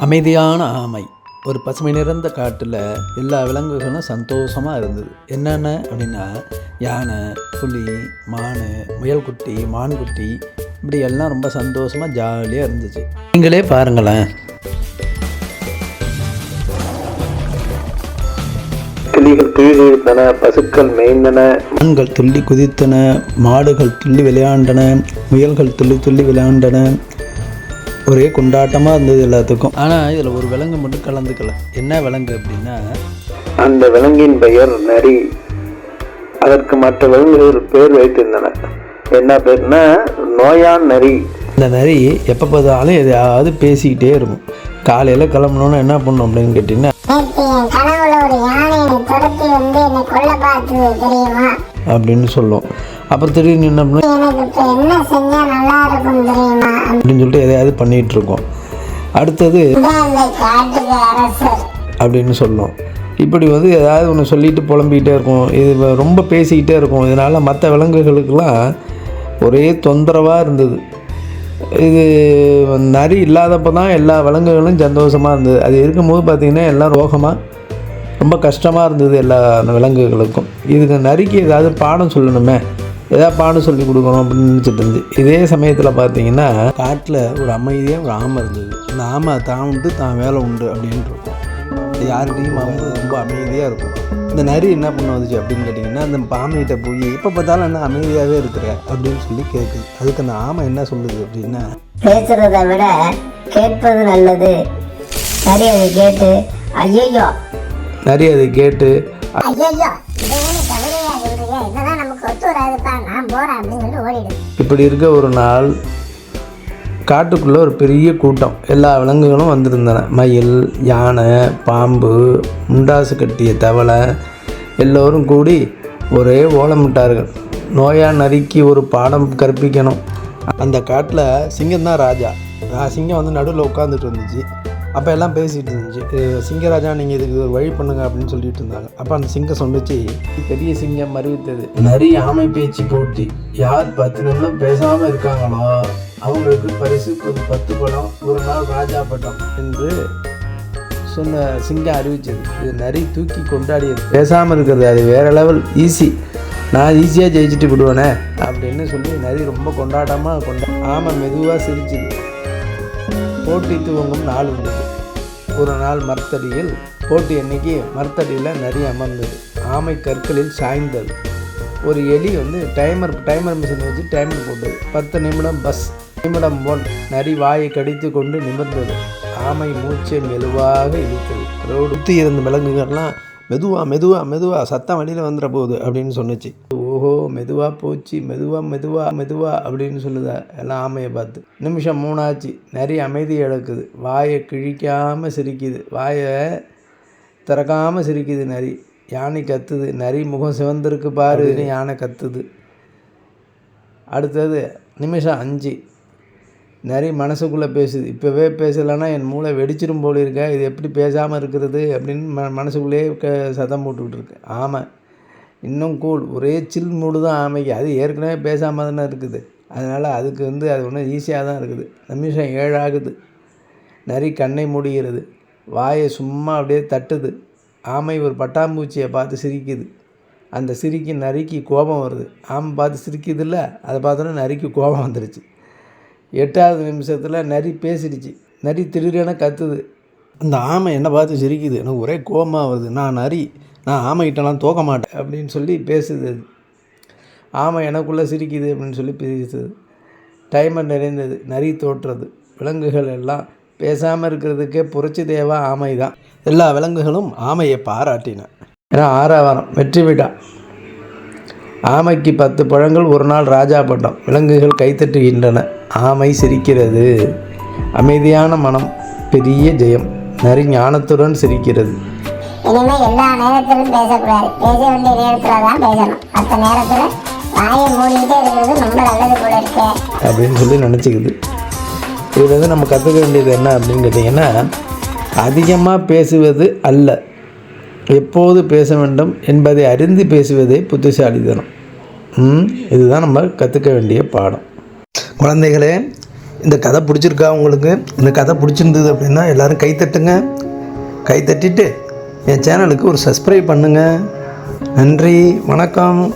அமைதியான ஆமை. ஒரு பசுமை நிறைந்த காட்டில் எல்லா விலங்குகளும் சந்தோஷமாக இருந்தது. என்னென்ன அப்படின்னா யானை, புலி, மான், முயல்குட்டி, மான்குட்டி, இப்படி எல்லாம் ரொம்ப சந்தோஷமாக ஜாலியாக இருந்துச்சு. நீங்களே பாருங்களேன். கிளிகள் குதித்தன, பசுக்கள் மேய்ந்தன, மான்கள் துள்ளி குதித்தன, மாடுகள் துள்ளி விளையாண்டன, முயல்கள் துள்ளி துள்ளி விளையாண்டன. ஒரே கொண்டாட்டமாக இருந்தது எல்லாத்துக்கும். ஆனால் இதில் ஒரு விலங்கு மட்டும் கலந்துக்கல. என்ன விலங்கு அப்படின்னா, அந்த விலங்கின் பெயர் நரி. அதற்கு மற்ற விலங்குகள் பேர் வைத்திருந்தன. என்ன பேர்னா நோயான் நரி. இந்த நரி எப்போ பார்த்தாலும் எதையாவது பேசிக்கிட்டே இருக்கும். காலையில் கிளம்பணுன்னு என்ன பண்ணும் அப்படின்னு கேட்டிங்கன்னா, அப்படின்னு சொல்லும். அப்புறம் திடீர்னு என்ன பண்ணும் அப்படின்னு சொல்லிட்டு எதையாவது பண்ணிகிட்டு இருக்கோம். அடுத்தது அப்படின்னு சொல்லும். இப்படி ஏதாவது ஒன்று சொல்லிட்டு புலம்பிக்கிட்டே இருக்கும். இது ரொம்ப பேசிக்கிட்டே இருக்கும். இதனால் மற்ற விலங்குகளுக்கெல்லாம் ஒரே தொந்தரவாக இருந்தது. இது நரி இல்லாதப்போ தான் எல்லா விலங்குகளும் சந்தோஷமாக இருந்தது. அது இருக்கும்போது பார்த்திங்கன்னா எல்லாம் ரோகமாக ரொம்ப கஷ்டமாக இருந்தது எல்லா விலங்குகளுக்கும். இதுக்கு நரிக்கு ஏதாவது பாடம் சொல்லணுமே, ஏதாவது பாடம் சொல்லி கொடுக்கணும் அப்படின்னு நினச்சிட்டு இருந்துச்சு. இதே சமயத்தில் பார்த்தீங்கன்னா காட்டில் ஒரு அமைதியாக ஒரு ஆமை இருந்தது. இந்த ஆமை தான் உண்டு தான் வேலை உண்டு அப்படின்ட்டு இருக்கும். யாருக்கையும் ரொம்ப அமைதியாக இருக்கும். இந்த நரி என்ன பண்ண வந்துச்சு அப்படின்னு கேட்டிங்கன்னா, அந்த ஆமைகிட்ட போய் எப்போ பார்த்தாலும் என்ன அமைதியாகவே இருக்கிற அப்படின்னு சொல்லி கேட்குது. அதுக்கு அந்த ஆமை என்ன சொல்லுது அப்படின்னா, பேசுறதை விட கேட்பது நல்லது. நரி அதை கேட்டு ஐயோ, நரி அதை கேட்டு இப்படி இருக்க ஒரு நாள் காட்டுக்குள்ளே ஒரு பெரிய கூட்டம், எல்லா விலங்குகளும் வந்திருந்தன. மயில், யானை, பாம்பு, முண்டாசு கட்டிய தவளை எல்லோரும் கூடி ஒரே ஓலமிட்டார்கள். நோயா நரிக்கு ஒரு பாடம் கற்பிக்கணும். அந்த காட்டில் சிங்கம்தான் ராஜா. சிங்கம் நடுவில் உட்காந்துட்டு இருந்துச்சு. அப்போ எல்லாம் பேசிகிட்டு இருந்துச்சு. சிங்கராஜா, நீங்கள் இதுக்கு ஒரு வழி பண்ணுங்க அப்படின்னு சொல்லிட்டு இருந்தாங்க. அப்போ அந்த சிங்கம் சொன்னிச்சு, பெரிய சிங்கம் அறிவித்தது, நரி ஆமை பேச்சு போட்டி. யார் 10 நிமிடம் பேசாமல் இருக்காங்களோ அவங்களுக்கு பரிசு 10 பழம், ஒரு நாள் ராஜா பட்டம் என்று சொன்ன சிங்கம் அறிவித்தது. இது நரி தூக்கி கொண்டாடியது. பேசாமல் இருக்கிறது அது வேற லெவல், ஈஸி, நான் ஈஸியாக ஜெயிச்சுட்டு விடுவேனே அப்படின்னு சொல்லி நரி ரொம்ப கொண்டாட்டமாக ஆமை மெதுவாக சிரிச்சுது. போட்டி துவங்கும் நாள் வந்தது. ஒரு நாள் மரத்தடியில் போட்டி அன்னைக்கு மரத்தடியில் நரி அமர்ந்தது. ஆமை கற்களில் சாய்ந்தது. ஒரு எலி டைமர் மிஷின் வச்சு டைமர் போட்டது. 10 நிமிடம் பஸ் நிமிடம் போல் நரி வாயை கடித்து கொண்டு நிமிர்ந்தது. ஆமை மூச்சை மெதுவாக இழுத்தது. சுற்றி இருந்த விலங்குகள்லாம் மெதுவாக மெதுவாக மெதுவாக சத்தம் வழியில் வந்துட போகுது அப்படின்னு சொன்னிச்சு. ஓஹோ, மெதுவாக போச்சு, மெதுவாக மெதுவாக மெதுவாக அப்படின்னு சொல்லுதா எல்லாம் ஆமையை பார்த்து. நிமிஷம் 3 ஆச்சு. நரி அமைதி இழக்குது. வாயை கிழிக்காமல் சிரிக்குது, வாயை திறக்காமல் சிரிக்குது நரி. யானை கத்துது. நரி முகம் சிவந்திருக்கு பாரு, யானை கத்துது. அடுத்தது நிமிஷம் 5. நரி மனசுக்குள்ளே பேசுது, இப்போவே பேசலைன்னா என் மூளை வெடிச்சிரும் போல இருக்க, இது எப்படி பேசாமல் இருக்கிறது அப்படின்னு மனசுக்குள்ளேயே சத்தம் போட்டுக்கிட்டு இருக்கு. ஆமை இன்னும் கூல், ஒரே சில் மூடு தான் ஆமைக்கு. அது ஏற்கனவே பேசாமல் தானே இருக்குது. அதனால் அதுக்கு அது ஒன்றும் ஈஸியாக தான் இருக்குது. நிமிஷம் 7 ஆகுது. நரி கண்ணை மூடுகிறது. வாயை சும்மா அப்படியே தட்டுது. ஆமை ஒரு பட்டாம்பூச்சியை பார்த்து சிரிக்குது. அந்த சிரிக்கு நரிக்கு கோபம் வருது. ஆமை பார்த்து சிரிக்குது இல்லை, அதை பார்த்தோன்னா நரிக்கு கோபம் வந்துடுச்சு. 8வது நிமிஷத்தில் நரி பேசிடுச்சு. நரி திடீரென கத்துது. அந்த ஆமை என்னை பார்த்து சிரிக்குது. எனக்கு ஒரே கோபமாக வருது. நான் நரி, நான் ஆமைகிட்டலாம் தோக்க மாட்டேன் அப்படின்னு சொல்லி பேசுது. அது ஆமை எனக்குள்ளே சிரிக்குது அப்படின்னு சொல்லி பேசுது. டைமர் நிறைந்தது. நரி தோற்றுறது. விலங்குகள் எல்லாம் பேசாமல் இருக்கிறதுக்கே புரட்சி தேவா ஆமை தான். எல்லா விலங்குகளும் ஆமையை பாராட்டின. ஏன்னா 6ஆம் வாரம் வெற்றி விழா. ஆமைக்கு 10 பழங்கள், ஒரு நாள் ராஜா பட்டம். விலங்குகள் கைத்தட்டுகின்றன. ஆமை சிரிக்கிறது. அமைதியான மனம் பெரிய ஜெயம். நரி ஞானத்துடன் சிரிக்கிறது. இனிமேல் எல்லா நேரத்திலும் பேசக்கூடாது. பேச வேண்டிய நேரத்தில் தான் பேசணும். மற்ற நேரத்தில் வாயை மூடிக்கிட்டே இருக்கிறது ரொம்ப நல்லது போல இருக்கே அப்படின்னு சொல்லி நினச்சிக்குது. இதில் நம்ம கற்றுக்க வேண்டியது என்ன அப்படின்னு கேட்டிங்கன்னா, அதிகமாக பேசுவது அல்ல, எப்போது பேச வேண்டும் என்பதை அறிந்து பேசுவதே புத்திசாலித்தனம். இதுதான் நம்ம கற்றுக்க வேண்டிய பாடம். குழந்தைகளே, இந்த கதை பிடிச்சிருக்கா உங்களுக்கு? இந்த கதை பிடிச்சிருந்தது அப்படின்னா எல்லோரும் கைத்தட்டுங்க. கைத்தட்டிட்டு என் சேனலுக்கு ஒரு சப்ஸ்கிரைப் பண்ணுங்கள். நன்றி, வணக்கம்.